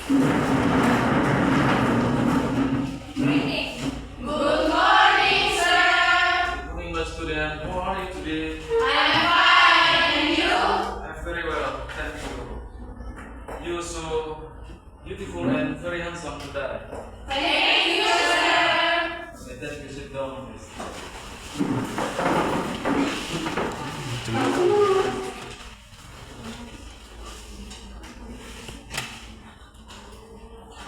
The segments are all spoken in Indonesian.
Greeting. Good morning, sir. Good morning, my student. How are you today? I'm fine, and you? I'm very well, thank you. You're so beautiful and very handsome today. Thank you, sir. Let us sit down, please.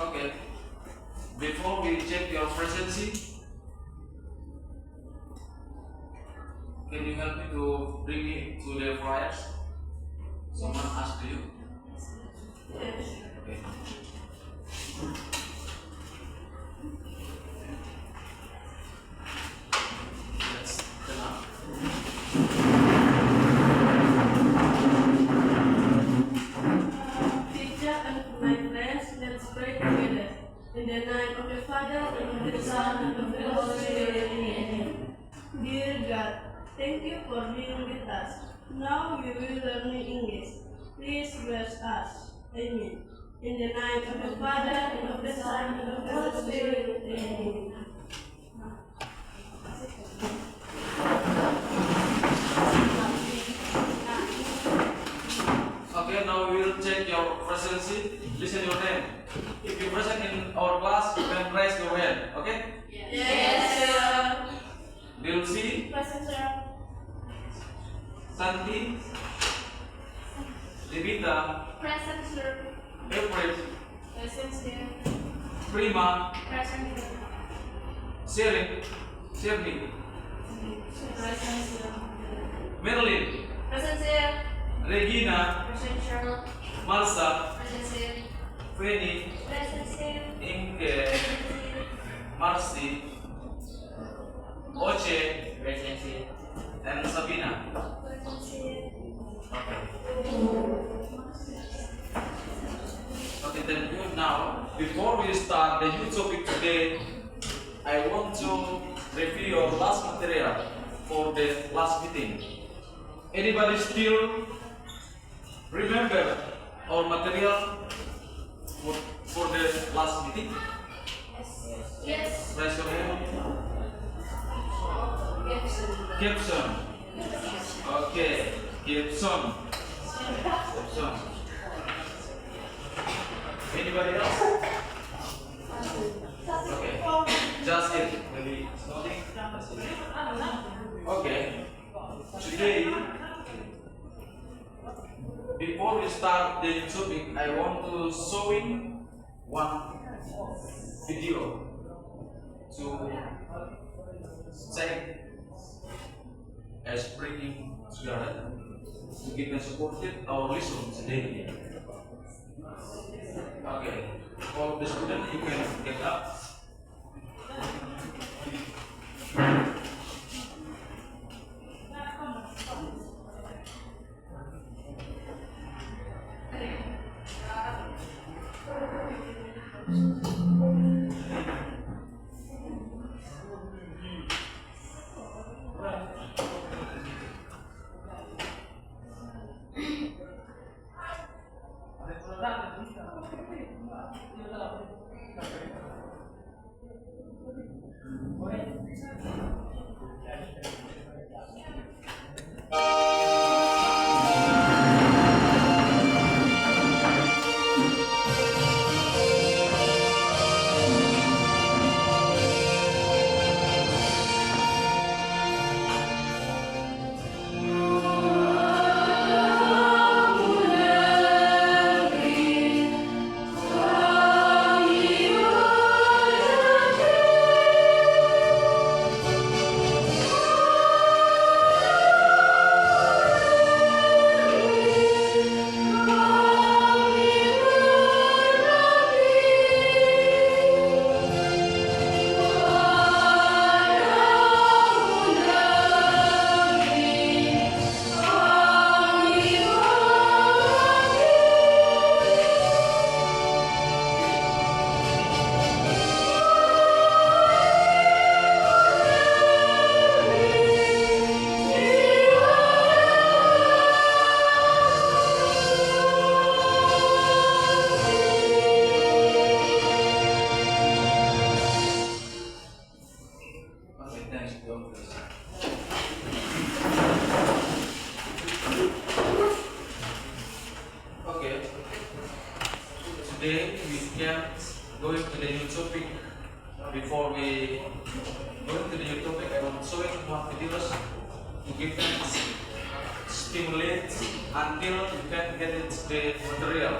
Okay. Before we check your presence, can you help me to bring me to the flyers? Someone asked you. Yes. Okay. Let's turn up. Teacher and my friends, let's pray together. In the name of the Father, and of the Son, and of the Holy Spirit. Amen. Dear God, thank you for being with us. Now we will learn English. Please bless us. Amen. In the name of the Father, and of the Son, and of the Holy Spirit. Amen. Okay, now we will check your presence. Listen your name. If you're present in our class, you can raise your hand. Okay? Yes, sir. Dilsi, Present, sir. Santi, Devita, Present, sir. April, Present, sir. Prima, Present, sir. Shirley, Present, sir. Merlin, Present, sir. Regina, Present, sir. Marsa, Present, sir. Fanny, Present, sir. Inge, Marcy, Oce, and Sabina. Okay. Okay, thank you. Now, before we start the new topic today, I want to review your last material for the last meeting. Anybody still remember our material for the last meeting? Yes. Raise your hand. Yes. Gibson. Okay, Gibson. Gibson. Anybody else? Okay, just it. Maybe nothing. That's it. Okay. Today, before we start the topic, I want to showing one video to check as bringing together to give and support our lesson today. Okay, all the students you can get up. today we can go into the new topic. Before we go into the new topic, I want to show you one videos to give them stimulate until you can get it the material.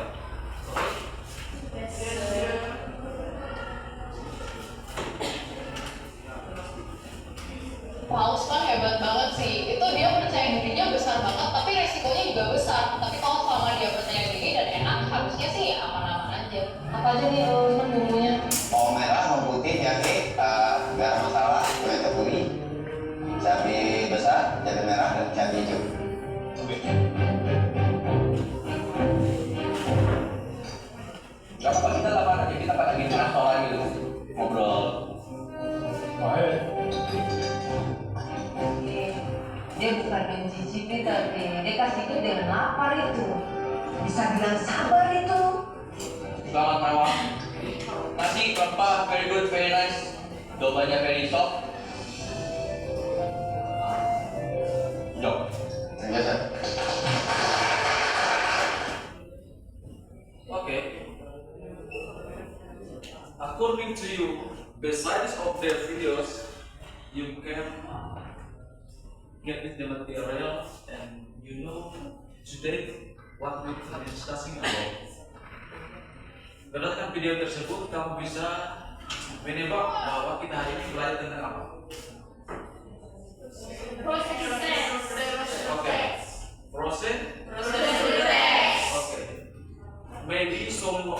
Paus kan hebat banget sih. Itu dia percaya dirinya besar banget, tapi resikonya juga besar. Tapi kalau selama dia percaya diri dan enak, harusnya sih aman-aman aja. Apa aja nih bumbunya? Bawang merah, bawang putih, jahe, garam masala, gula kuning, cabai besar, cabai merah, dan cabai hijau. Gak apa-apa, kita lapan aja, kita pakai restoran gitu, ngobrol. Dia bukan mencicipi tapi dia kasih itu dengan lapar itu. Bisa bilang sabar itu. Selamat malam. Nasi, rempah, very good, very nice. Dombanya very soft. Jok. Biasa. Okay. According to you, besides of the videos, you can get the material and you know today what we are discussing about. Berdasarkan video tersebut, kamu bisa menebak bahwa kita hari ini belajar tentang apa. Okay. Proses. Okay. Maybe someone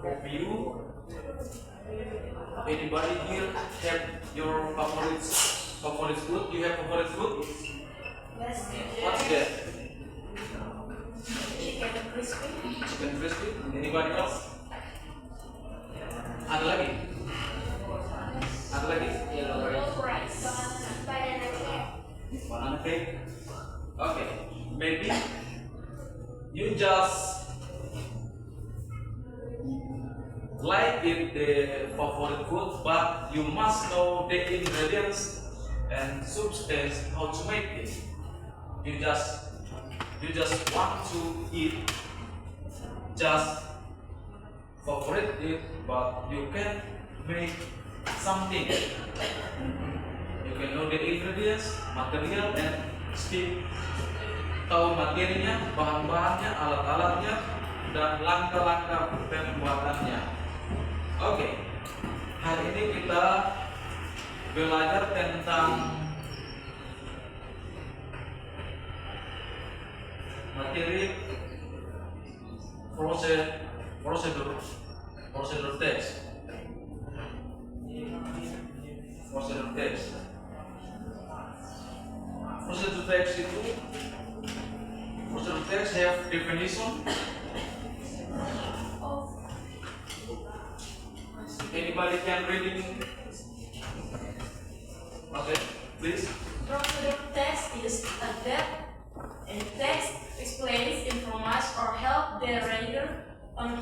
of you, anybody here have your favorite food? You have favorite food? What's that? Chicken crispy. Anybody else? Ada lagi? Ada lagi? Banana cake. Okay. Maybe you just like it the favorite food, but you must know the ingredients and substance how to make it. You just want to eat, just favorite it, but you can make something. You can know the ingredients, material, and still tahu materinya, bahan-bahannya, alat-alatnya, dan langkah-langkah pembuatannya. Oke, hari ini kita belajar tentang materi prosedur teks. Prosedur teks have definition. Anybody can read it? Okay, please. Procedure text is a depth in text explains, informs, or help the reader on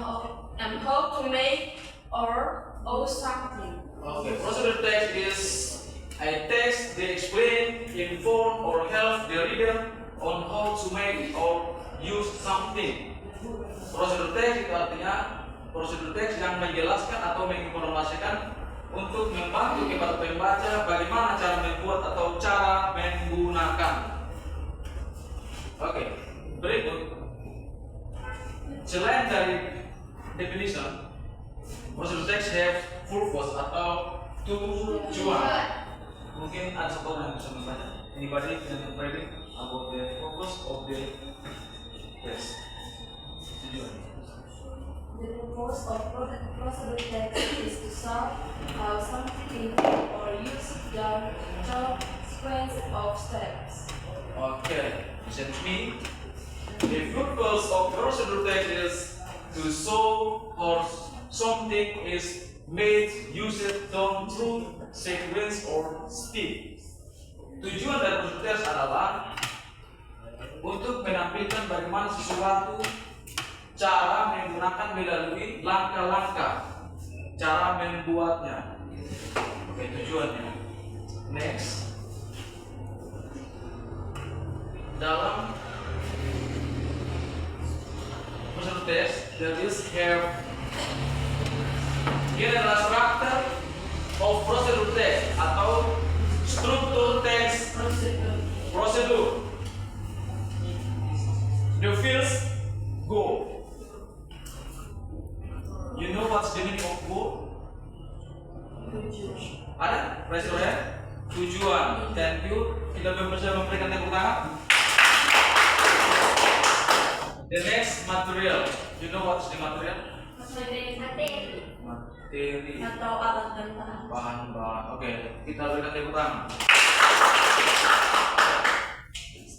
how to make or owe something. Okay, procedure text is a text that explain, inform, or help the reader on how to make or use something. Prosedur text itu artinya prosedur teks yang menjelaskan atau menginformasikan untuk membantu kepada pembaca bagaimana cara membuat atau cara menggunakan. Oke, berikut. Selain dari definition, prosedur teks have purpose atau tujuan. Mungkin ada satu orang yang bisa bertanya. Anybody can read about the purpose of the text? Tujuan. The purpose of procedure text is to show how something or use the sequence of steps. Okay, listen to me. The purpose of procedure text is to show how something is made, used, done through sequence or step. Tujuan dari procedure text adalah untuk menampilkan bagaimana sesuatu cara menggunakan melalui langkah-langkah cara membuatnya. Oke, tujuannya. Next, dalam prosedur procedure test that is have general structure of procedure test atau struktur test prosedur. The fields go. You know what's the meaning of go? Ada? Raise your hand. Tujuan. Thank you. Kita bisa memberikan tepuk tangan. The next material. You know what's the material? Materi. Atau alat dan bahan. Bahan-bahan. Oke, kita berikan tepuk tangan.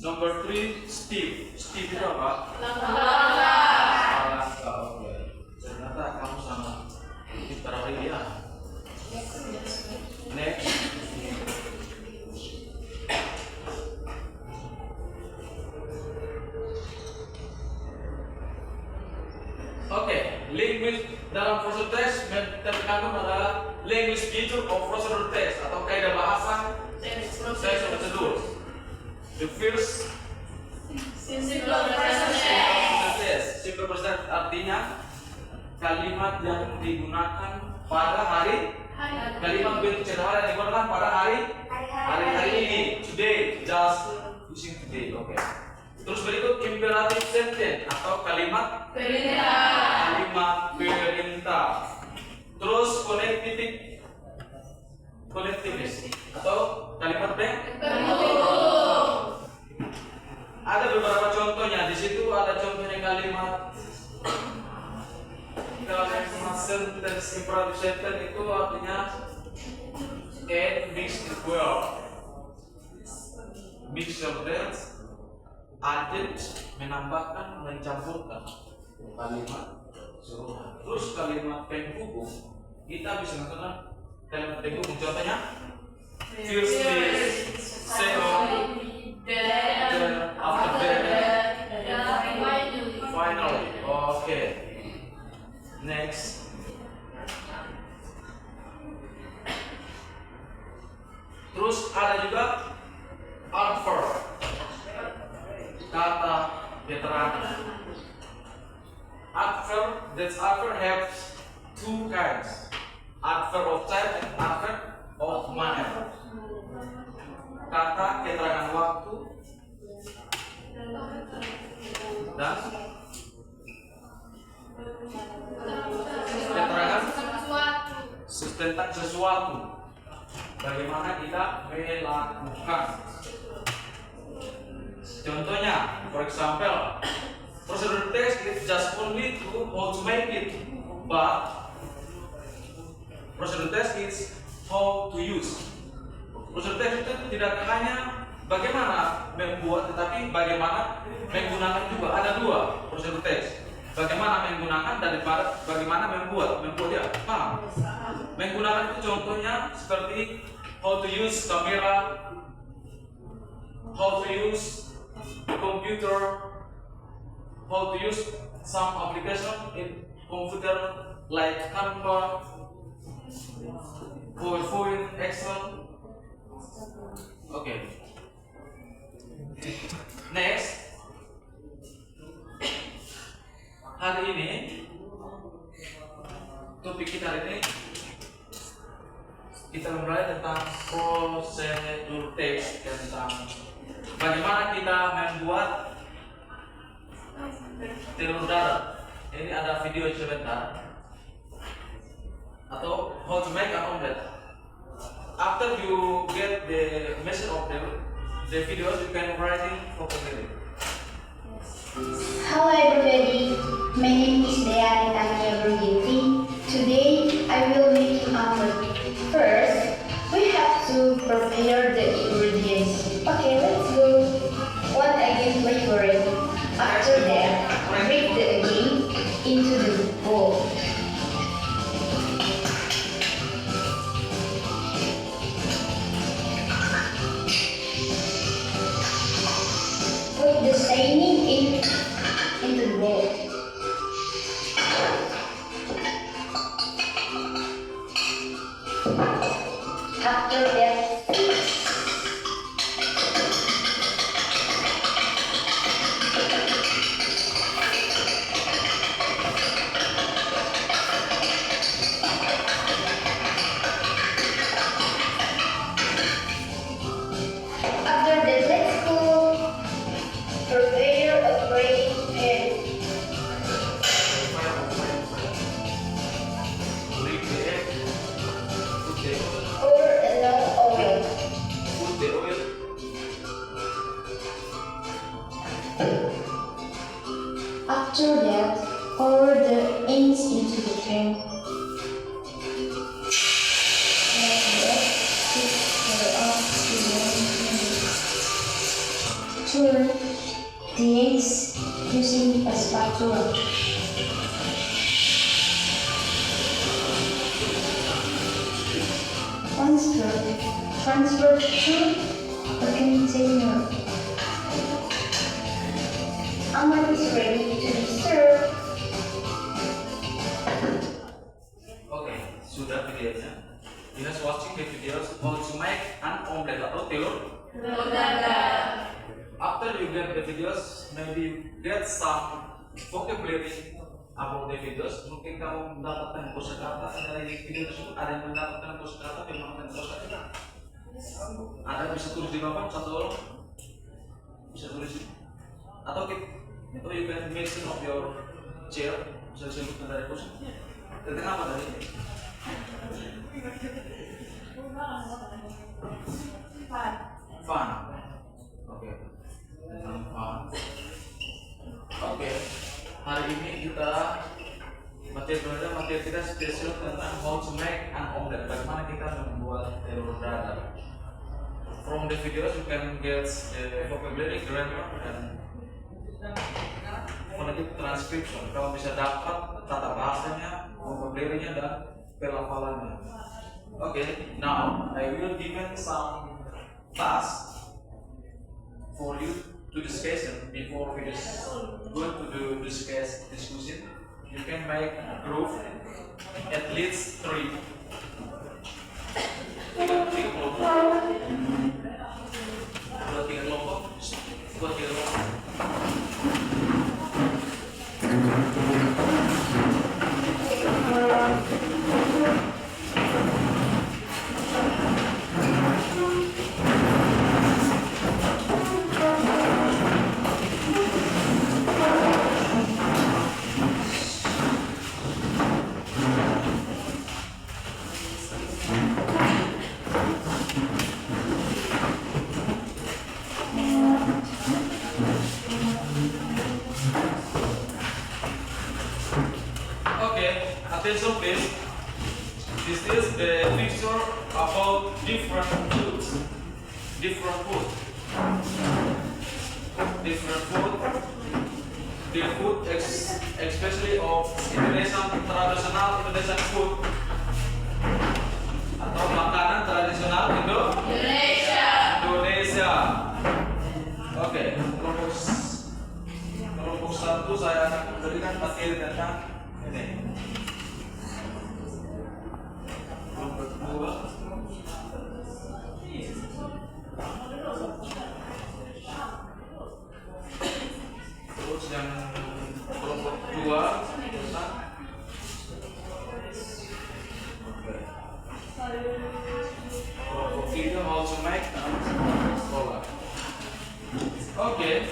Number 3, Steve. Steve itu apa? Langkah. Oke. Ternyata kamu sama pintar hari ya. Next. Oke, language dalam procedure test terkandung adalah language feature of procedure test atau kaidah bahasa tes prosedur. The first Simple present test. Simple present artinya kalimat yang digunakan pada hari, kalimat bentuk sederhana yang digunakan pada hari ini, today, just using today. Oke. Terus berikut imperative sentence atau kalimat perintah. Terus connectivity atau kalimat pendukung. Ada beberapa contohnya. Di situ ada contohnya kalimat sentence imperative sentence itu artinya add, mix, and well. Mix of that. Added, menambahkan, mencampurkan kalimat suruhan. Terus kalimat penghubung kita bisa menggunakan kalimat penghubung. Contohnya first is, second, then, after that, finally. Oke. Next. Terus ada juga adverb. Kata keterangan. Adverb have two kinds. Adverb of time and adverb of manner. Kata keterangan waktu dan keterangan tentang sesuatu. Bagaimana kita melakukan. Contohnya, for example, procedure test is just only to how to make it, but procedure test is how to use. Procedure test itu tidak hanya bagaimana membuat, tetapi bagaimana menggunakan juga. Ada dua procedure test. Bagaimana menggunakan dan bagaimana membuat. Membuat ya, paham? Menggunakan itu contohnya seperti how to use kamera, how to use computer, how to use some application in computer like Canva, PowerPoint, Excel. Okay. Next, hari ini topik kita hari ini kita membahas tentang prosedur teks, tentang bagaimana kita membuat telur dadar. Ini ada video sebentar. Atau how to make an omelette. After you get the message of the videos, you can writing vocabulary. Hello everybody, my name is Dea Tanya Bergiti. Today I will make an omelette. First, we have to prepare the ingredients. Okay, let's go. 1 egg flavoring. After that, break the egg into the bowl. Put the staining into the bowl. inch into the pan. Turn the eggs using a spatula. Transfer to a container. Omelet is ready to be served. Oke, sudah videonya. You guys watching the videos how to make an omelet atau telur. After you get the videos, maybe you get some vocabulary about the videos. Mungkin kamu mendapatkan kosakata dari video tersebut. Ada yang mendapatkan kosakata, yang mendapatkan kosakata. Ada bisa tulis di bawah satu orang. Bisa tulis. Atau you can mention of your chair. Bisa disebutkan dari kosakata. Tentang apa tadi? Fun. Oke. Tentang fun. Oke. Hari ini materi kita spesial tentang how to make an omelet. Bagaimana kita membuat telur dadar. From the videos you can get the vocabulary, grammar, and phonetic transcription. Kamu bisa dapat tata bahasanya, vocabulary-nya, dan pelafalannya. Okay, now I will given some tasks for you to discussion before we go to the discussion. You can make a group at least 3. Tiga kelompok. Buat 3 kelompok. Buat 3 kelompok. Attention please. This is the picture about different foods. Different food. The food especially of Indonesian traditional Indonesian food atau makanan tradisional Indonesia. Oke, kelompok 1 saya akan memberikan materi tentang ini. Kelompok 2 terus yang kelompok 2 kelompok 3 how to make sekolah. Okay,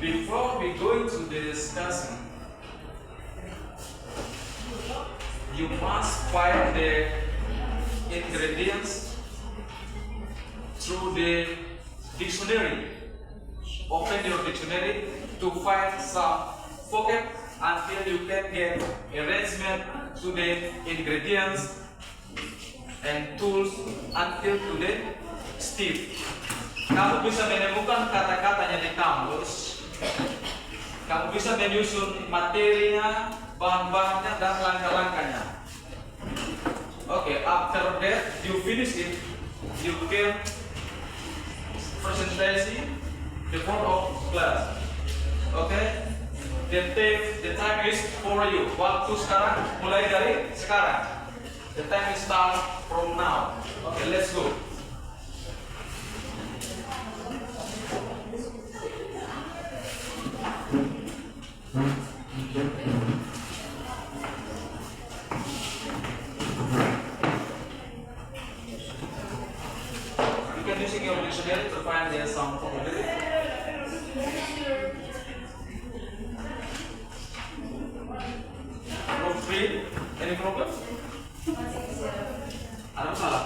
before we go into the discussion, you must find the ingredients through the dictionary. Open your dictionary to find some vocab until you can get arrangement to the ingredients and tools until to the step. Kamu bisa menemukan kata-katanya di kamus. Kamu bisa menyusun materinya, bahan-bahannya, dan langkah-langkahnya. Okay, after that you finish it, you can presentation the front of class. Okay, the time is for you. Waktu sekarang mulai dari sekarang. The time is start from now. Okay, let's go. You can using your dictionary to find there some vocabulary. Group 3, any problem? Ada masalah?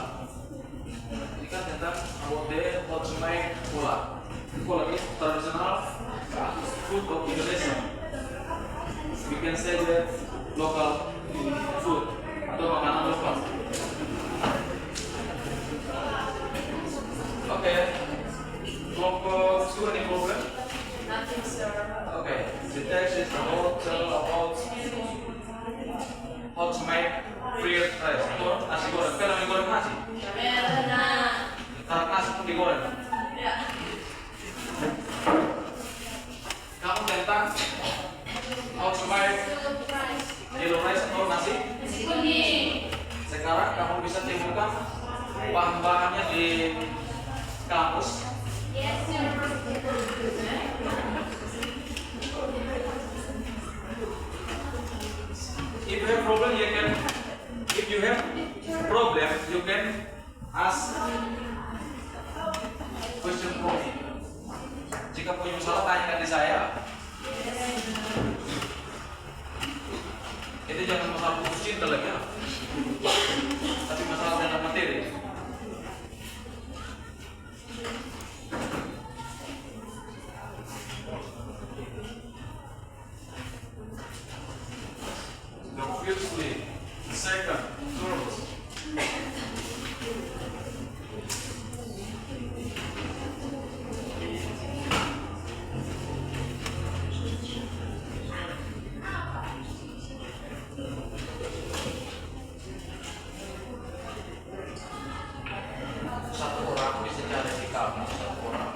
Jika tentang about the how to make cola. Cola itu tradisional food of Indonesia. can say the local food atau makanan lokal. Okay. Kelompok 2 any problem? Nothing, sir. Okay. The text is about how to make fried rice atau nasi goreng. Kalau yang goreng nasi, taruh nasi pun digoreng. Ya. Kamu tentang how to make yellow rice atau nasi. Sekarang kamu bisa temukan bahan-bahannya di kamus. Yes, sir. If you have problem, you can ask question from me. Jika punya masalah, tanyakan di saya. Itu jangan masalah putus cinta lagi ya, tapi masalah tentang materi. Obviously, second, third. Satu orang bisa cari di kamu, satu orang.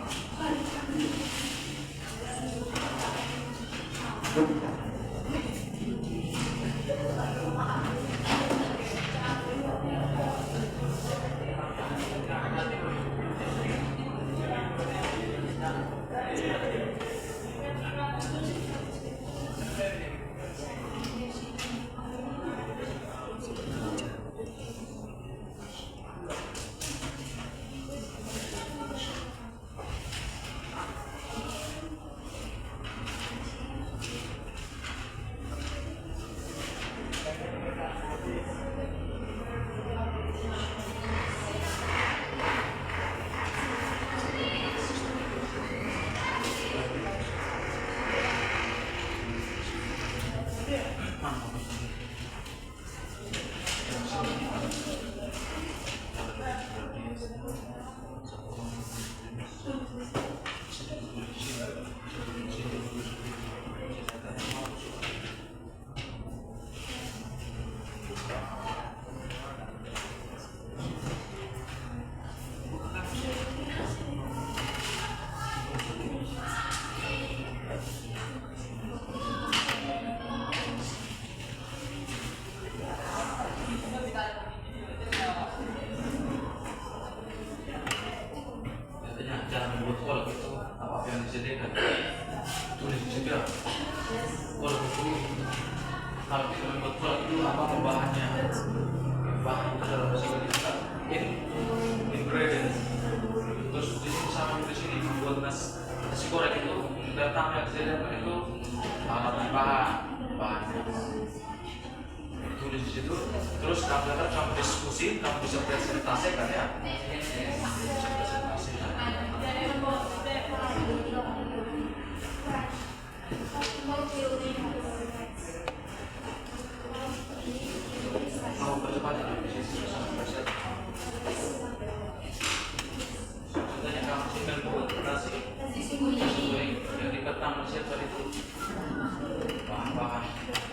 Jangan membuat pola gitu, apa yang disediakan tulis juga. Kalau buku, kalau kita membuat pola itu apa bahannya, bahan itu dalam bahasa Inggris ingredients. Terus di sini sama di sini membuat nasi goreng itu datang yang disediakan itu bahannya. Tulis di situ. Terus kamu datang kamu diskusi, kamu bisa presentasi kan ya. Mau percepatan di sini contohnya kamu tinggal buat nasi goreng yang di pertama siapa itu bahan-bahan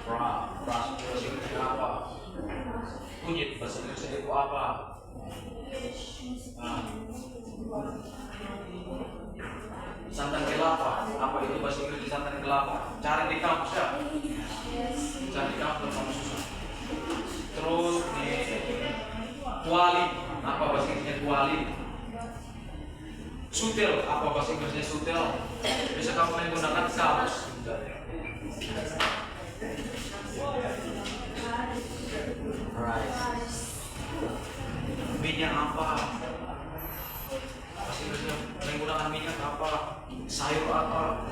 beras bahasa Inggris apa, kunyit bahasa Inggris itu apa, santan kelapa apa itu bahasa Inggris santan kelapa, cari di kampus ya, cari di kampus kamu susah. Terus kuali apa bahasa Inggrisnya kuali, sutil apa bahasa Inggrisnya sutil, bisa kamu menggunakan kamus. Rice. Minyak apa? Bahasa Inggrisnya menggunakan minyak apa? Sayur apa?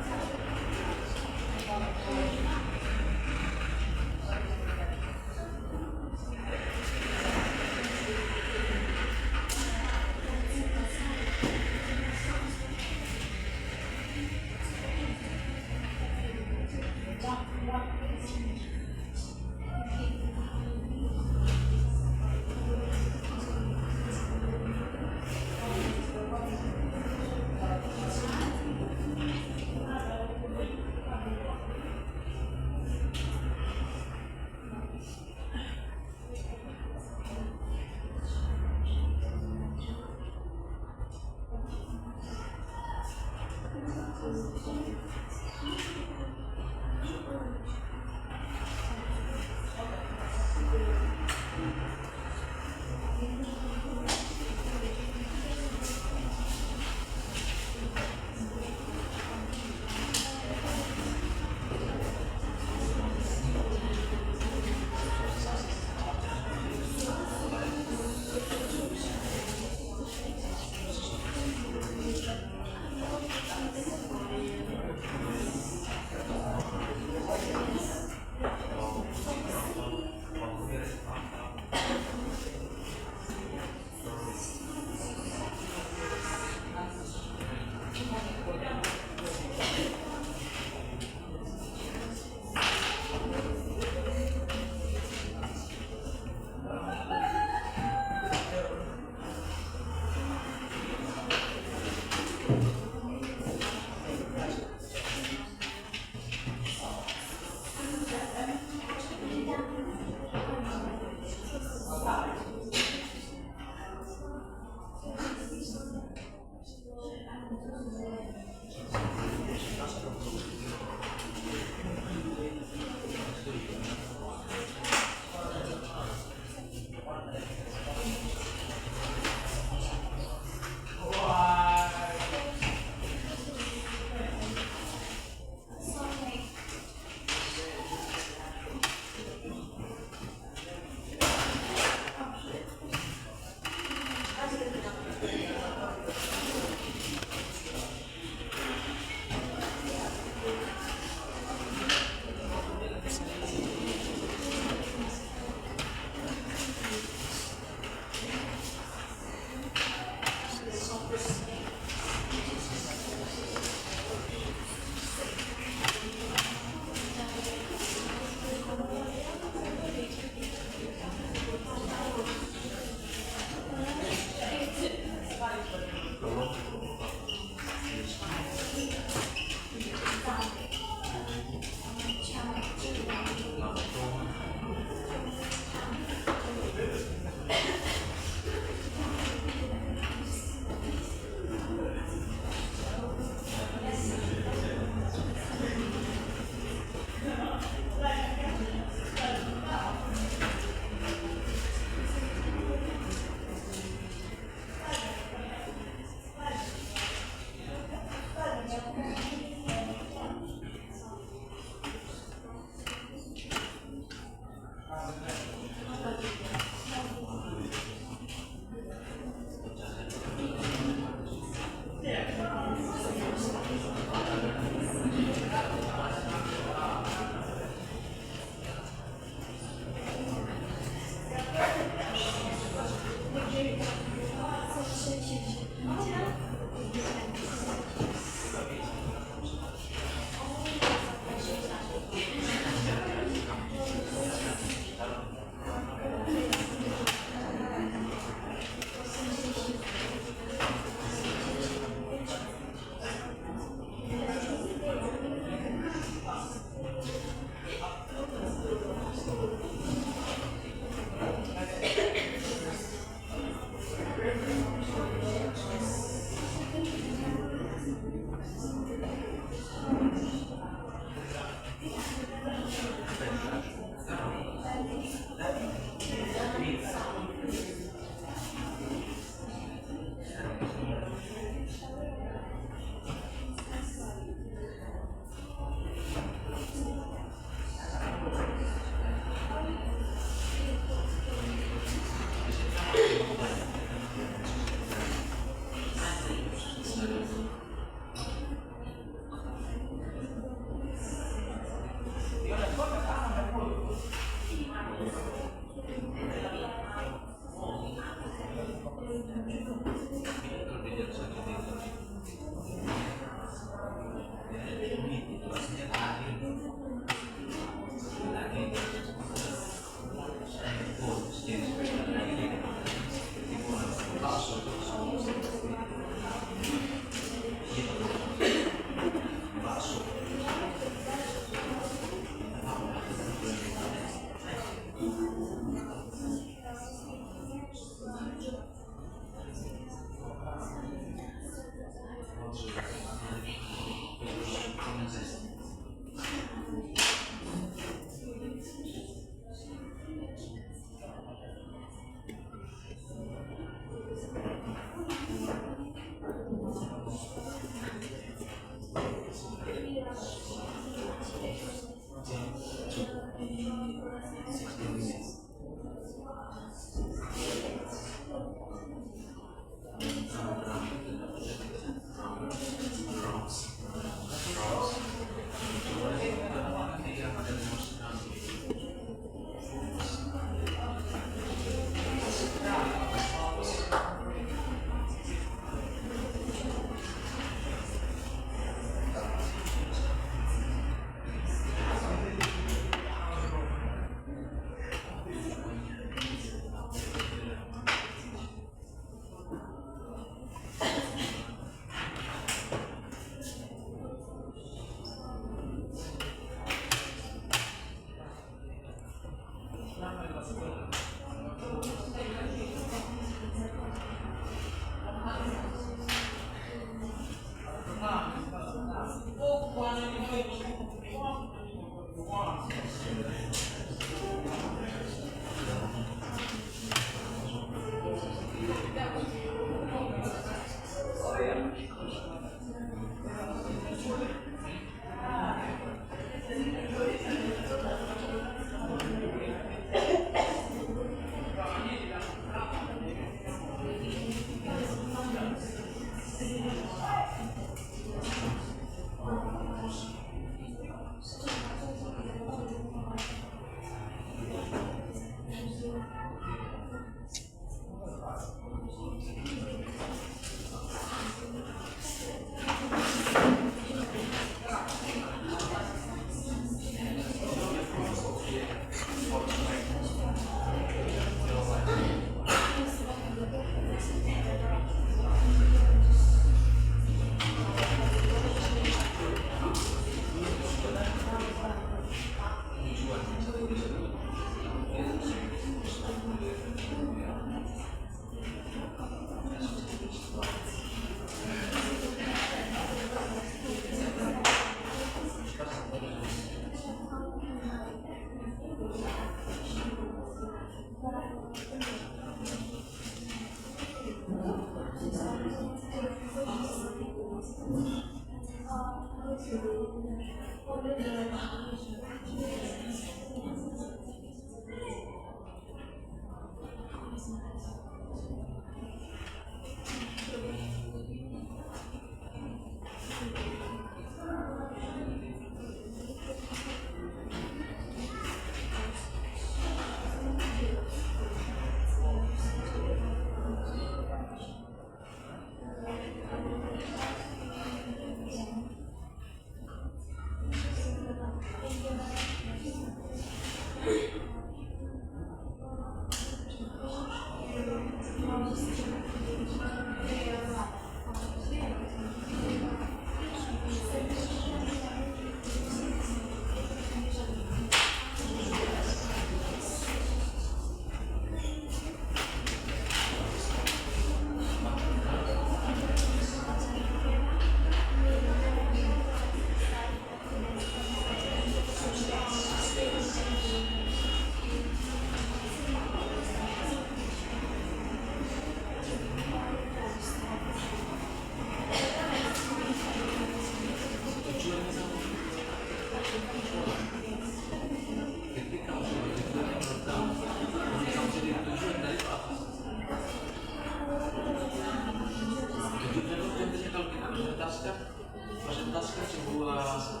Presentaskan sebuah hasil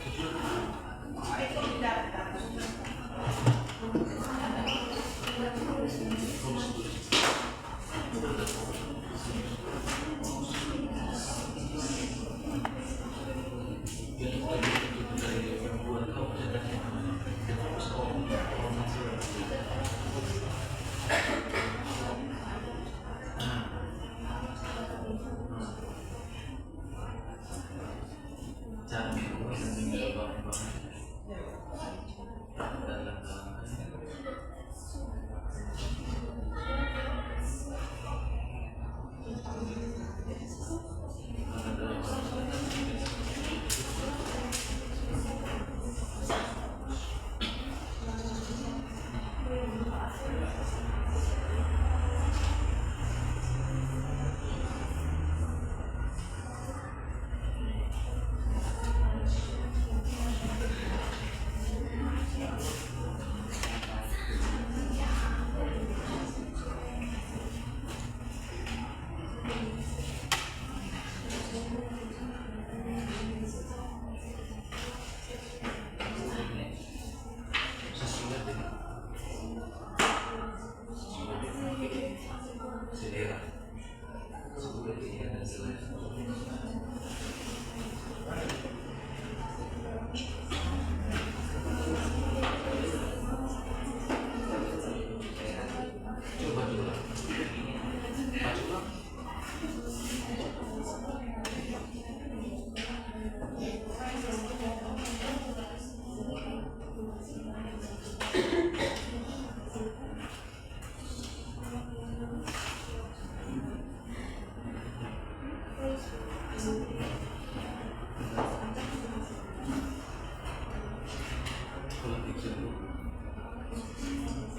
tujuan.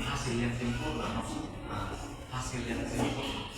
Hasil yang simpel lah maksud hasil yang simpel.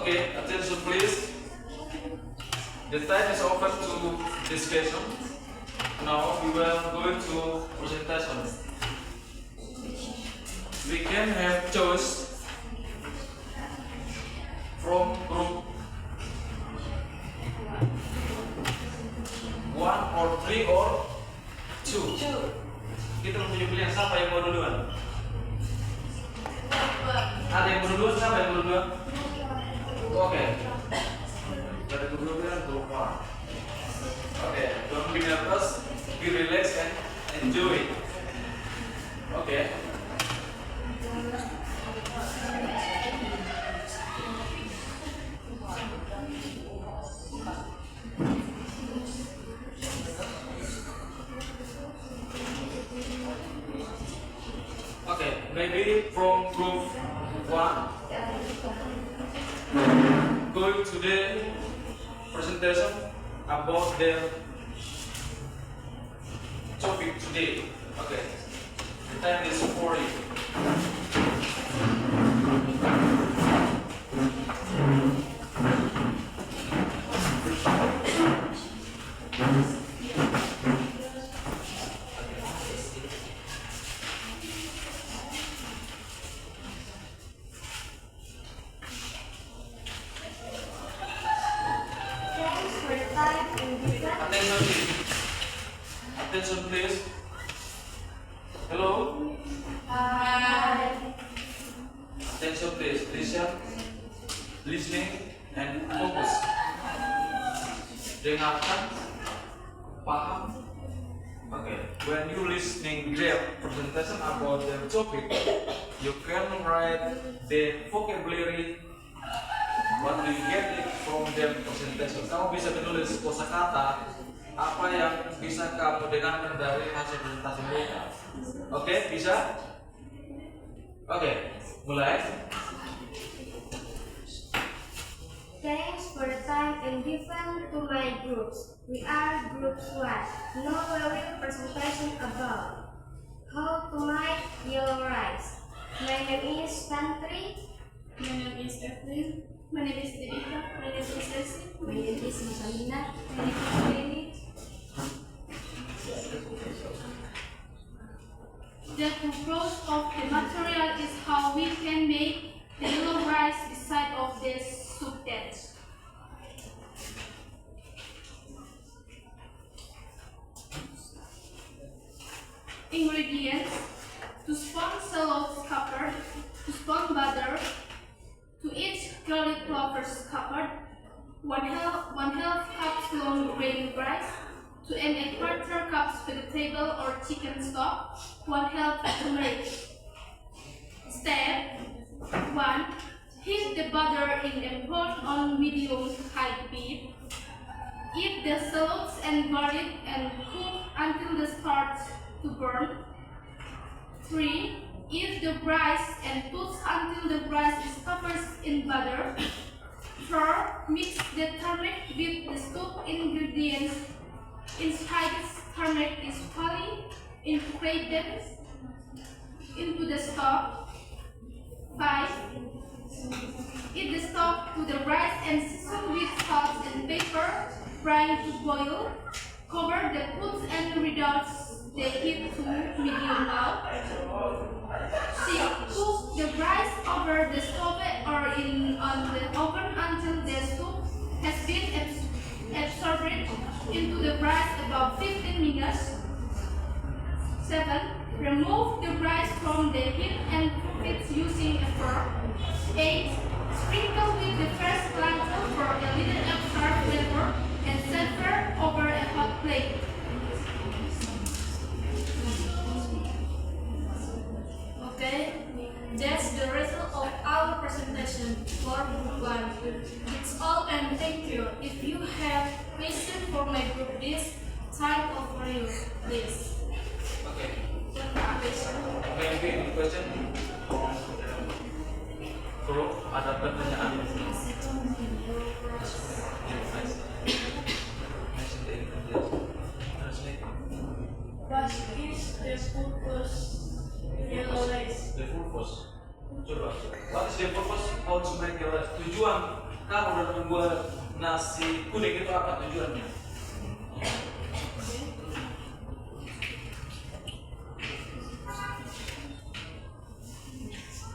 Okay, attention please. The time is over to discussion. Now we will go to presentation. We can have choice from group 1 or 3 or 2. Kita mempunyai pilihan, siapa yang mau duluan? Ada yang mau duluan? Siapa yang mau duluan? Oke. Dari group 2 dan group 1. Oke, don't be nervous, be relaxed and enjoy. Oke. Okay, maybe from group 1, going to the presentation about the topic today. Okay, the time is for you. Thanks for your time and different. Attention please. Attention please. Hello. Attention please. Listen, listening and focus. Dengarkan, paham. Okay. When you listening their presentation about their topic, you can write the vocabulary. What do you get it from their presentation? Kamu bisa menulis kosakata apa yang bisa kamu dengarkan dari hasil presentasi mereka. Oke, bisa? Oke, mulai. Thanks for the time and different to my groups. We are group 1. Now we will presentation about how to make yellow rice. My name is Tantri. My name is Evelyn. My name is Devika. My name is Ceci. My name is Masalina. My name is Leni. The purpose of the material is how we can make the yellow rice beside of the soup dish. Ingredients: 2 spoons shallot scuppered, 2 spoons butter, to each garlic clovers scuppered, 1/2 cup long grain rice, 2 1/4 cups vegetable or chicken stock, 1/2 turmeric. Step 1. Heat the butter in a pot on medium-high heat. Eat the shallots and garlic and cook until they start to burn. 3. Eat the rice and cook until the rice is covered in butter. 4. Mix the turmeric with the soup ingredients. Inside the turmeric is fully integrated into the stock. 5. Eat the stock to the rice and season with salt and pepper. Bring to boil. Cover the foods and reduce the heat to medium-low. 6. Cook the rice over the stove or on the oven until the soup has been absorbed into the rice about 15 minutes. 7. Remove the rice from the heat and cook it using a fork. 8. Sprinkle with the fresh lentil for a little extra flavor and serve over a hot plate. Okay, that's the result of our presentation for group 1. It's all and thank you. If you have questions for my group, this time over you, please. Okay. Maybe any question? Group, ada pertanyaan? What is the purpose yellow rice? The purpose. Coba. What is the purpose? How to make the rice? Tujuan kamu dan membuat nasi kuning itu apa tujuannya?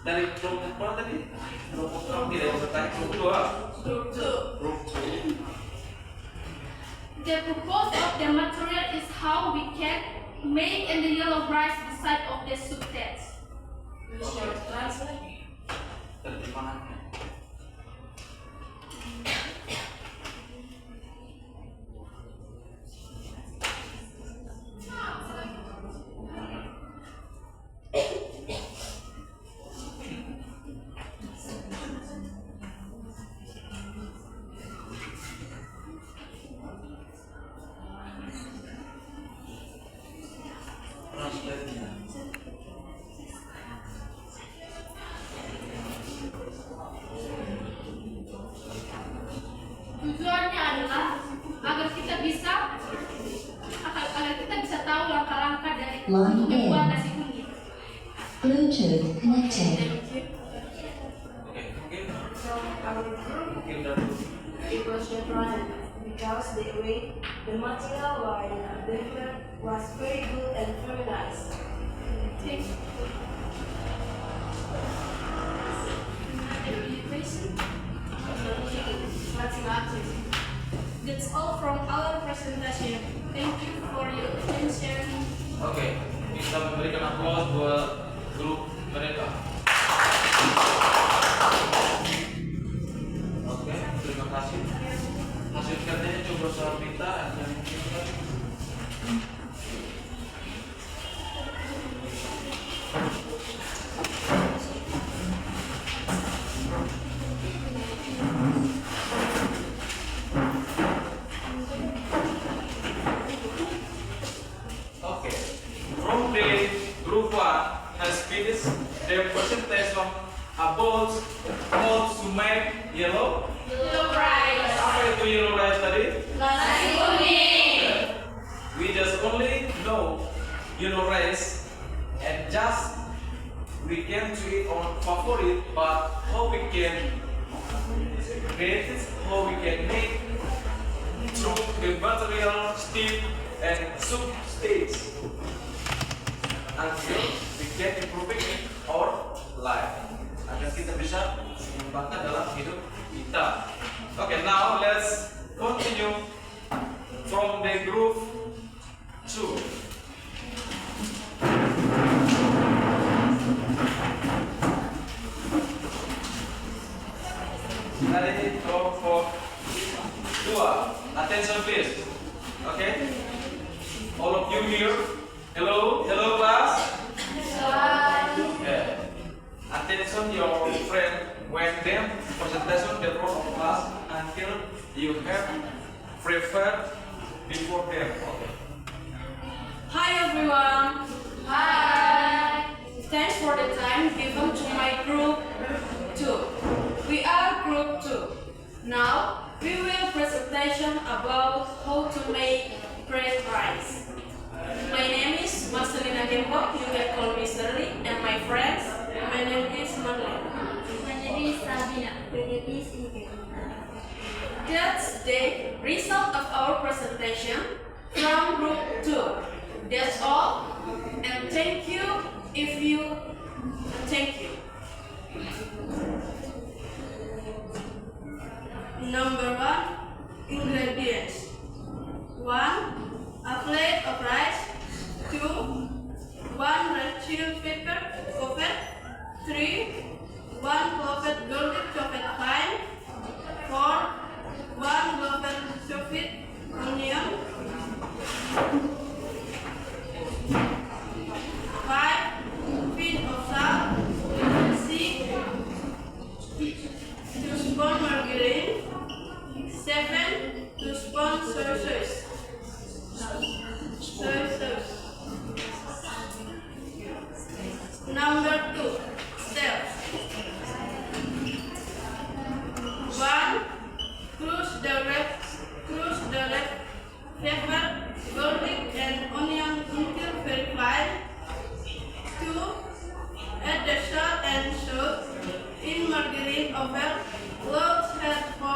Dari kelompok mana tadi? Kelompok kamu tidak bisa tanya kelompok 2. Group 2. Group 2. The purpose of the material is how we can make in the yellow rice beside of the soup taste. Terjemahannya. Translate-nya. Tujuannya adalah agar kita bisa tahu langkah-langkah dari Line membuat in. nasi kuning. Bluetooth connected. Oke, mungkin From our group, mungkin dari it was different because the way the material was delivered was very good and very nice. Thank you. Another question? Macam-macam. That's all from our presentation. Thank you for your attention. Oke, bisa memberikan aplaus buat grup mereka. Oke, terima kasih. Hasil kerjanya coba saya minta dan okay. From the group 1 has finished their presentation about how to make yellow. Yellow rice. Apa itu yellow rice tadi? Nasi kuning. We just only know yellow rice and just we can do it on favorite, but how we can create it, how we can make through the material, steam and soup stage until we can improve it in our life agar kita bisa mengembangkan dalam hidup kita. Okay, now let's continue from the group 2. Dari kelompok 2, attention please. Okay, all of you here. Hello, hello class. Yeah. Attention your friend when them presentation the front of class until you have prepared before them. Okay. Hi everyone. Hi. Thanks for the time given to my group 2. We are group 2. Now we will presentation about how to make fried rice. My name is Marcelina Gembok. You can call me Shirley. And my friends, my name is Marlene. My name is Sabina. My name is Ike. That's the result of our presentation from group 2. That's all. And thank you if you thank you. Number 1, ingredients. 1, a plate of rice. 2, 1 red chili pepper covered. 3, 1 clove garlic chopped fine. 4, 1 clove chopped onion. 5, pinch of salt. 6, 2 spoon margarine. 7, 2 spoon soy sauce. Soy sauce. Number 2, steps. 1, crush the red pepper, garlic and onion until very fine. 2, add the salt and soup in margarine over low heat for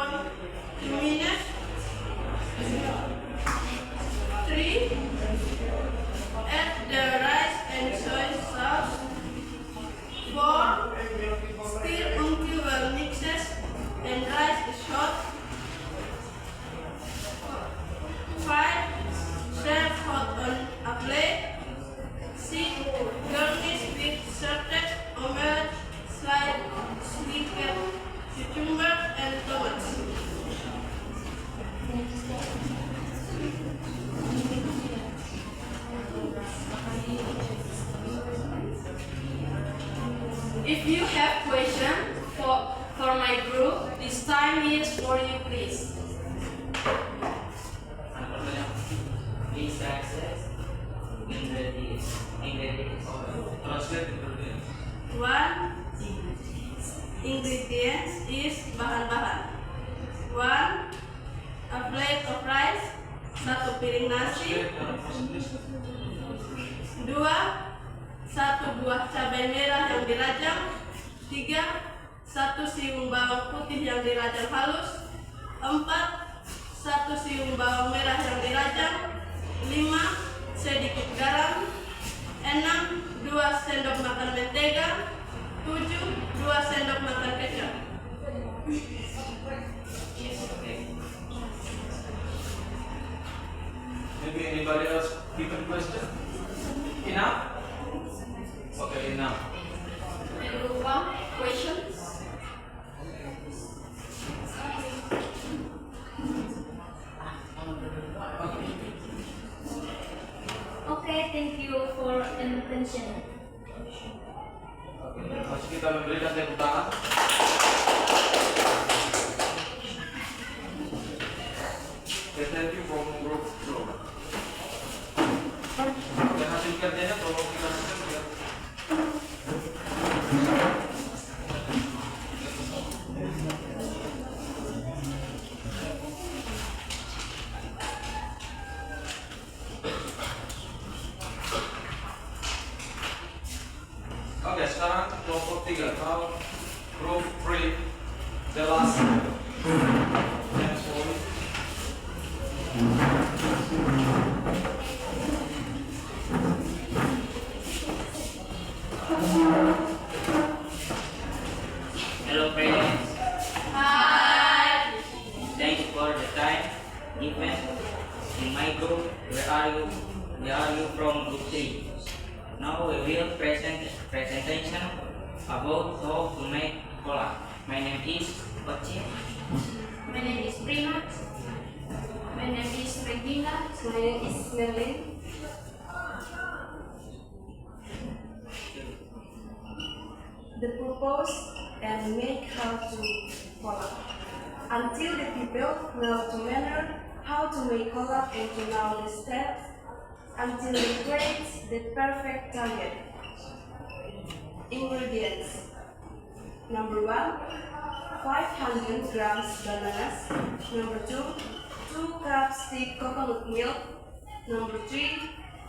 If you have questions for my group, this time is for you, please. Ada pertanyaan? Please access ingredients. Translate ingredients. One, ingredients is bahan-bahan. One, a plate of rice, satu piring nasi. Translate dalam bahasa Inggris. Dua, satu buah cabai merah yang dirajang. Tiga, satu siung bawang putih yang dirajang halus. Empat, satu siung bawang merah yang dirajang. Lima, sedikit garam. Enam, 2 sendok makan mentega. 7, 2 sendok makan kecap. Maybe anybody else given question? Enough? Okay, enough. One, questions? Okay, thank you for attention. Oke, masih kita memberikan tepuk tangan. Okay, thank you from group floor. Dan hasil kerjanya tolong kita share biar Oke, sekarang kelompok 3. Now group 3, the last next one. Hello friends. Hi. Thanks for the time given in my group. Where are you? Where are you from group 3? Now we will present presentation about how to make cola. My name is Ocin. My name is Prima. My name is Regina. My name is Merlin. The purpose and make how to cola. Until the people know the manner how to make cola and to know the steps until they create the perfect target. Ingredients. Number 1, 500 grams bananas. Number 2, 2 cups thick coconut milk. Number 3,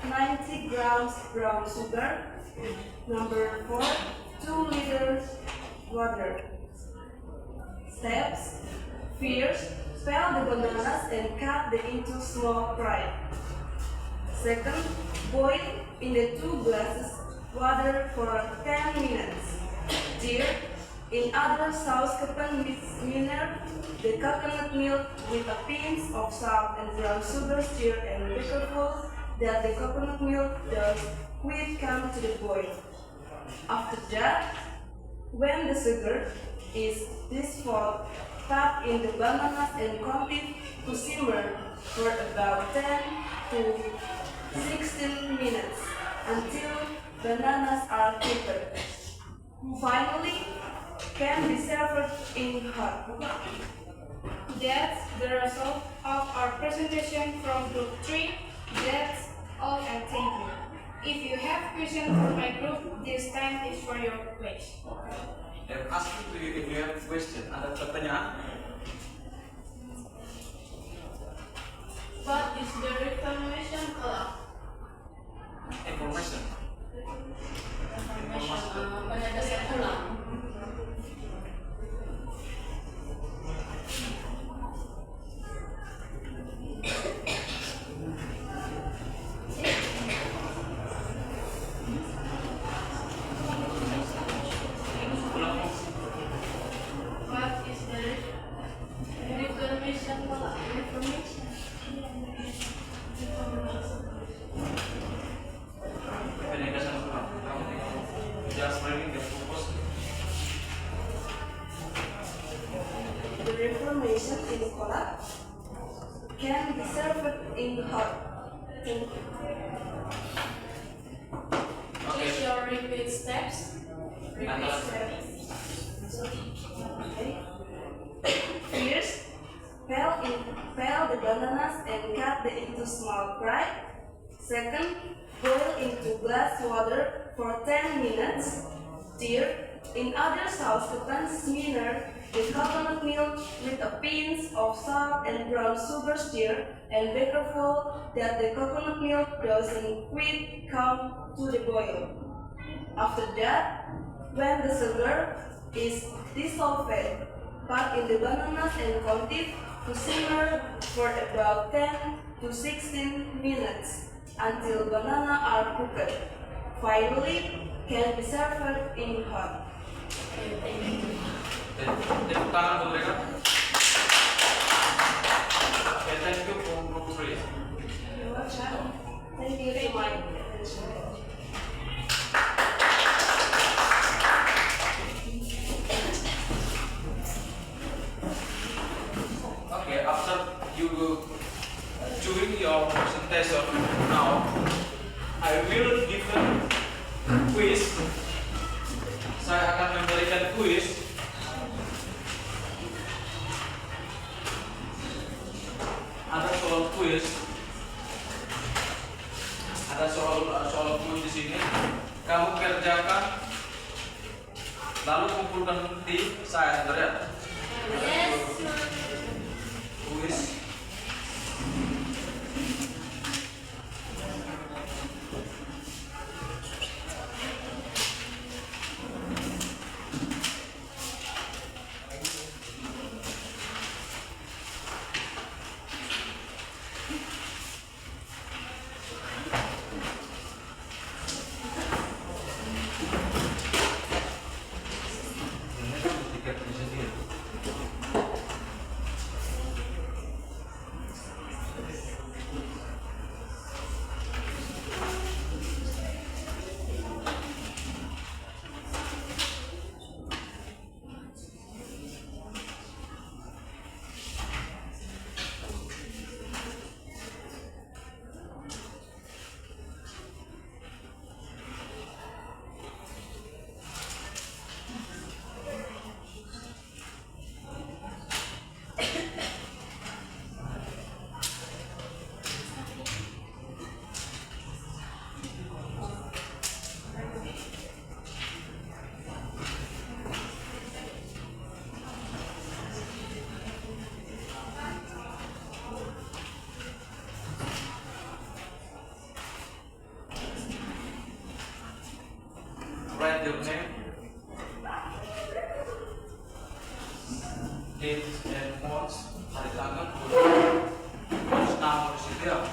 90 grams brown sugar. Number 4, 2 liters water. Steps. First, peel the bananas and cut them into small pieces. Second, boil in the 2 glasses water for 10 minutes. Third, in other saucepan minor the coconut milk with a pinch of salt and brown sugar. Stir and be careful that the coconut milk does quick come to the boil. After that, when the sugar is dissolved, put in the bananas and continue to simmer for about 10 to 16 minutes until bananas are prepared. Finally, can be served in hot. That's the result of our presentation from group 3. That's all and thank you. If you have questions for my group, this time is for your place. And ask you if you have question. Ada pertanyaan? What is the reformation cola? Information. Penegasan ulang. What is the reformation cola? Penegasan ulang. Just reading the purpose. The reformation in cola can be served in hot. Thank you. Please your repeat steps. First, peel the bananas and cut them into small pieces. Second, boil into glass water for 10 minutes. Third, in other saucepan, smear the coconut milk with a pinch of salt and brown sugar. Stir and be careful that the coconut milk doesn't quite come to the boil. After that, when the sugar is dissolved, put in the bananas and continue to simmer for about 10 to 16 minutes until banana are cooked. Finally, can be served in hot. Tepuk tangan buat mereka. Okay, thank you for group 3. Thank you for my attention. Okay, after you doing your presentation now, I will give a quiz. Saya akan memberikan quiz. Ada soal quiz. Ada soal quiz di sini. Kamu kerjakan, lalu kumpulkan bukti saya, ya. Quiz. Write your name, date and month, hari tanggal, terus nama di situ ya.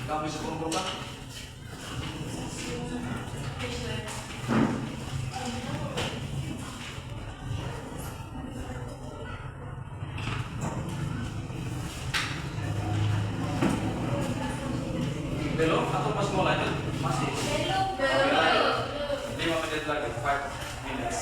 Kamu bisa kumpulkan? Belum atau pas mau lanjut? Masih? Belum. 5 menit lagi, 5 minutes.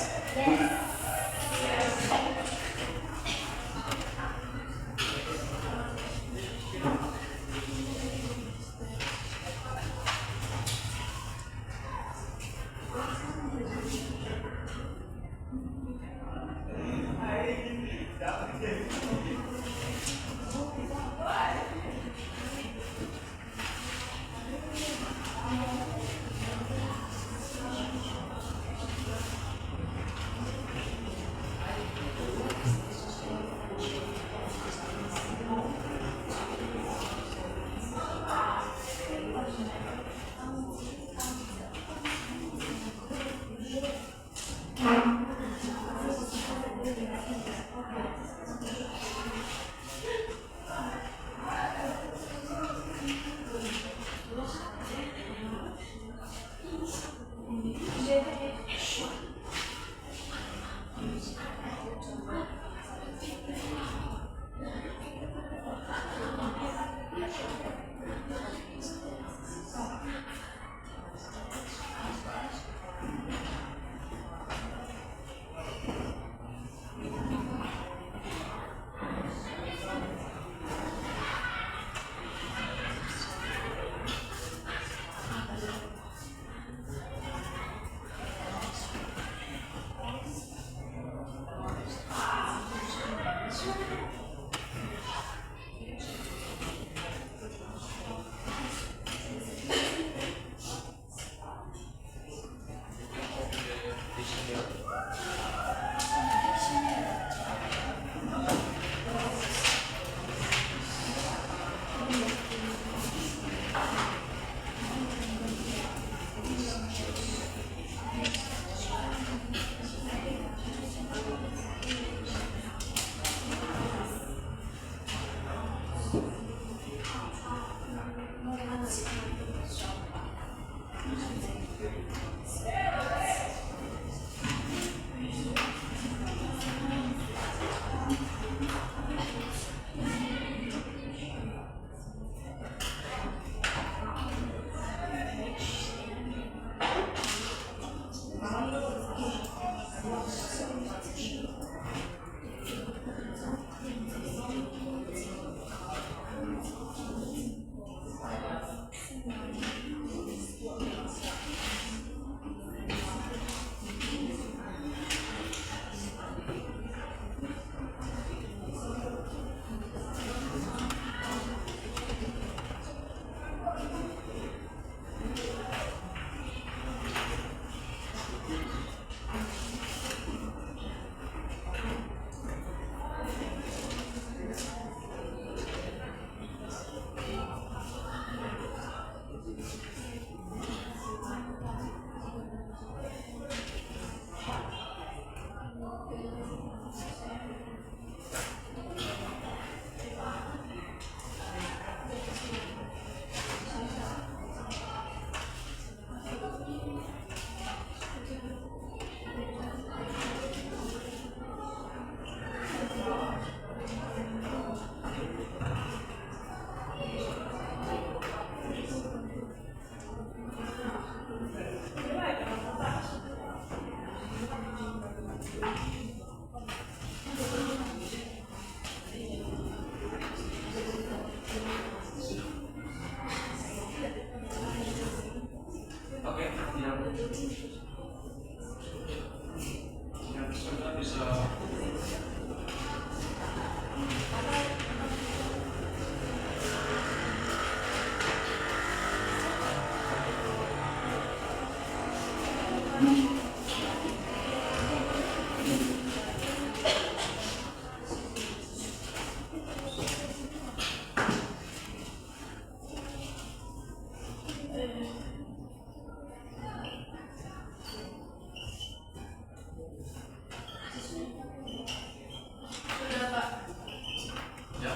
Ya.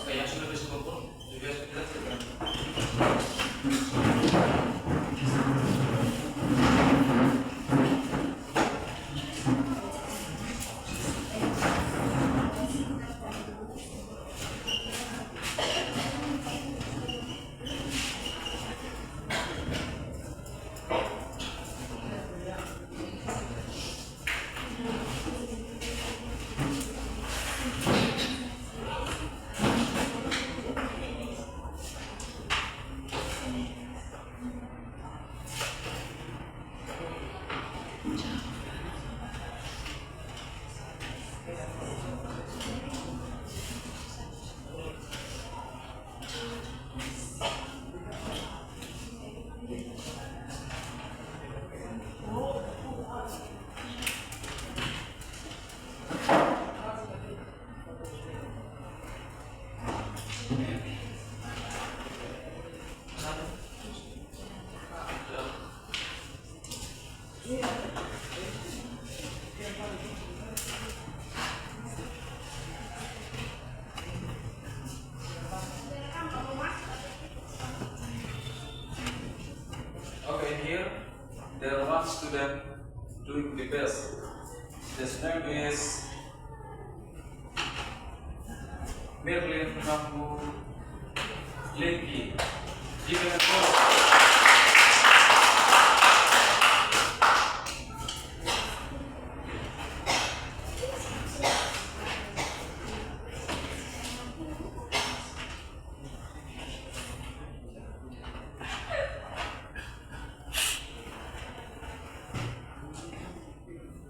Oke, yang sudah bisa kumpul juga sudah. Okay, here there are one student doing the best. His name is Merlin Rambu Lengki. Give him a applause.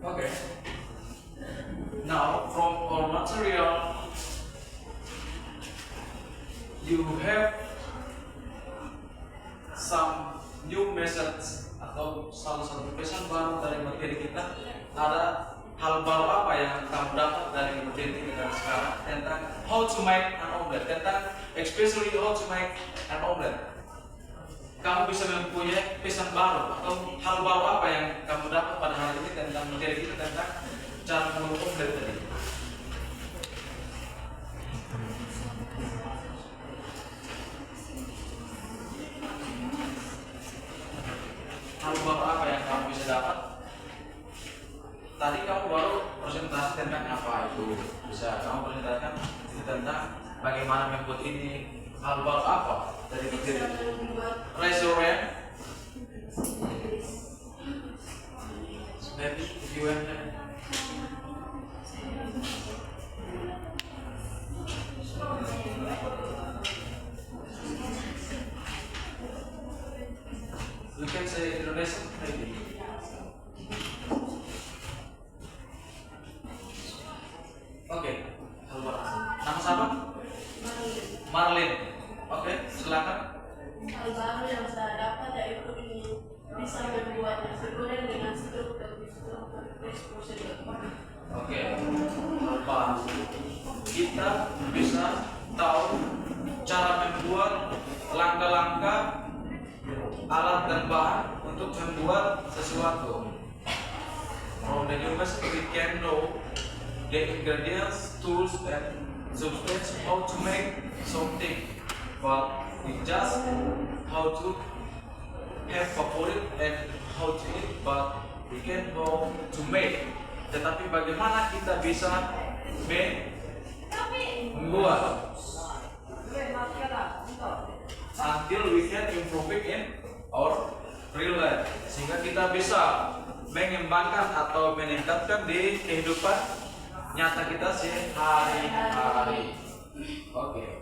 Okay. Now, from our material, you have some new message atau salah satu pesan baru dari materi kita. Ada hal baru apa yang kamu dapat dari materi kita sekarang tentang how to make an omelet, tentang especially how to make an omelet. Kamu bisa mempunyai pesan baru atau hal baru apa yang kamu dapat pada hari ini tentang materi kita tentang cara membuat omelet tadi. Hal baru apa yang kamu bisa dapat? Tadi kamu baru presentasi tentang apa itu, bisa kamu presentasikan tentang bagaimana membuat ini. Hal baru apa dari materi? Restoran. Maybe if you want you can say Indonesia maybe. Oke, hal baru. Nama siapa? Marlin. Oke, silakan. Hal baru yang saya dapat yaitu ini bisa membuat nasi goreng dengan struktur prosedur. Oke, hal baru. Kita bisa tahu cara membuat langkah-langkah alat dan bahan untuk membuat sesuatu. From the new method we can know the ingredients, tools, and substance how to make something. But we just how to have favorite and how to eat, but we can know to make. Tetapi bagaimana kita bisa membuat until we can improve it in our real life, sehingga kita bisa mengembangkan atau meningkatkan di kehidupan nyata kita sehari-hari. Oke. Okay.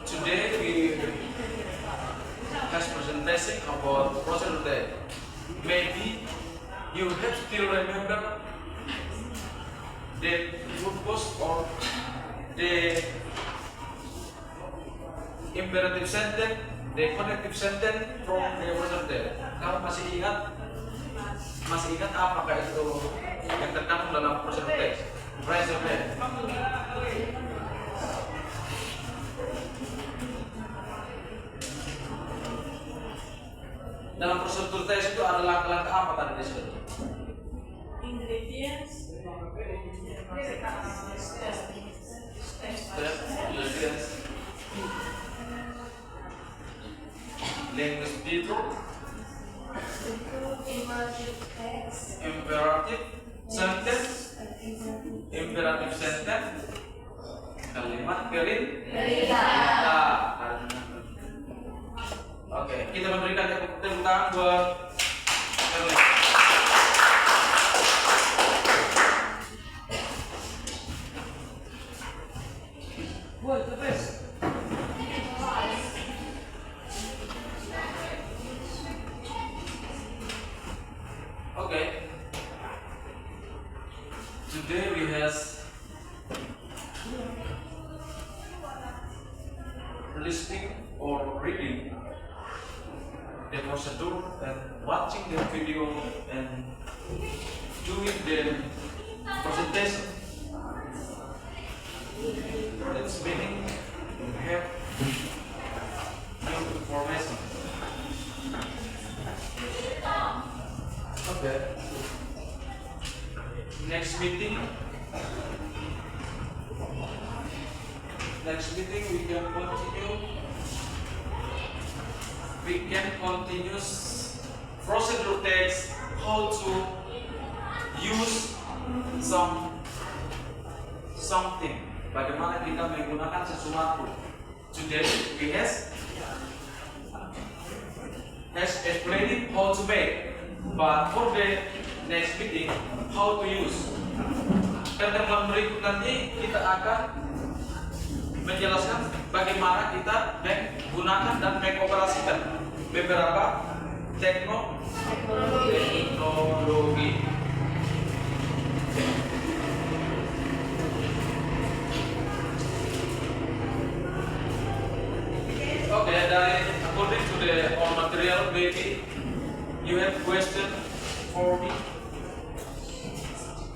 Today we have presentation about procedure day. Maybe you have still remember the purpose or the imperative sentence, the connective sentence from the procedure day. Kamu masih ingat apakah itu yang terkandung dalam procedure text? Raise your hand. Dalam prosedur tes itu ada langkah-langkah apa tadi di situ? Ingredients, Language detail, imperative sentence, kalimat perintah. Oke, kita memberikan tepuk tangan buat Merlin. Buat the best. Okay. Today we have listening or reading the procedure and watching the video and doing the presentation. That's meaning you have next meeting we can continue. We can continue procedure text, how to use something. Bagaimana kita menggunakan sesuatu. Today we has explaining how to make, but for the next meeting how to use. Pertemuan berikut nanti kita akan menjelaskan bagaimana kita menggunakan dan mengoperasikan beberapa teknologi. Okay, dari according to the all material, maybe you have question for me.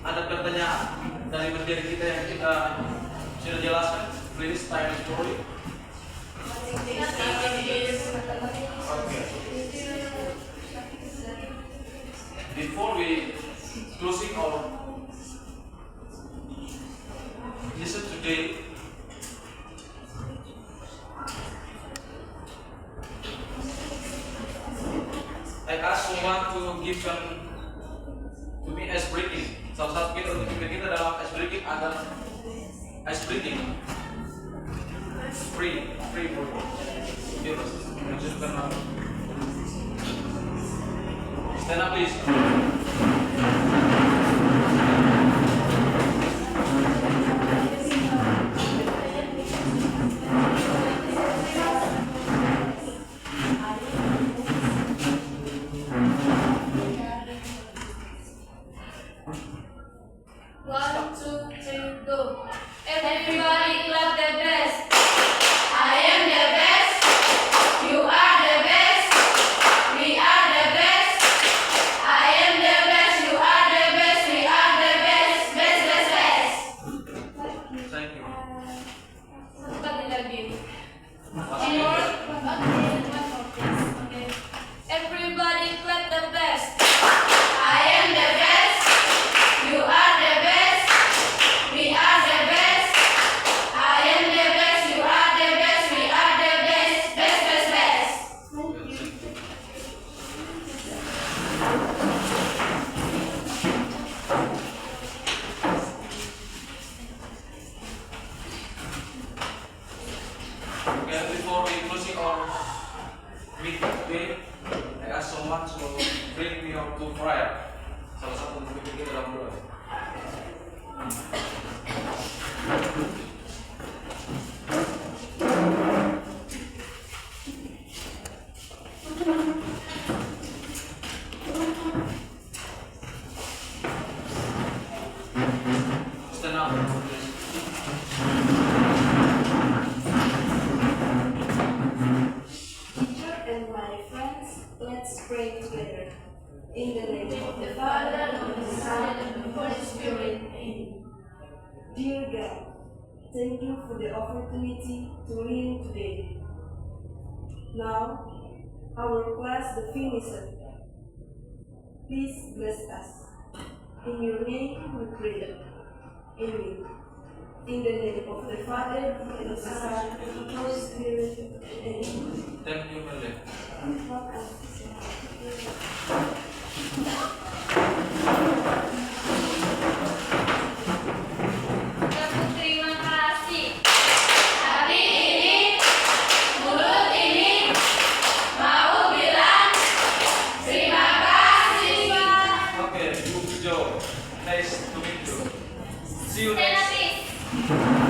Ada pertanyaan dari materi kita yang kita sudah jelaskan? Please time is for it. Okay. Before we closing our lesson today, I ask someone to give to me ice breaking. Salah satu kita untuk kita dalam ice breaking ada ice breaking. Free for you. Stand up please. One, two, three, go. Everybody clap their best. I am the best. You are the best. We are the best. I am the best. You are the best. We are the best. Best, best, best. Thank you. Sekali lagi. Masih Okay. Everybody clap the best. I am the best. You are the best. We are the best. I am the best. You are the best. We are the best. Best, best, best. Okay, before we closing our meeting today, I ask someone to bring me out to prayer. Salah satu pemimpin kita dalam doa. Stand up, please. Teacher and my friends, let's pray together. In the name of the Father, and of the Son, and of the Holy Spirit. Amen. Dear God, thank you for the opportunity to read today. Now, our class the finished. Please bless us. In your name we pray. Amen. In the name of the Father, and of the Son, and of the Holy Spirit. Amen. Thank you, Mele. Terima kasih. Hari ini, mulut ini mau bilang terima kasih. Okay, good job. Nice to meet you. See you Stand up, next. please.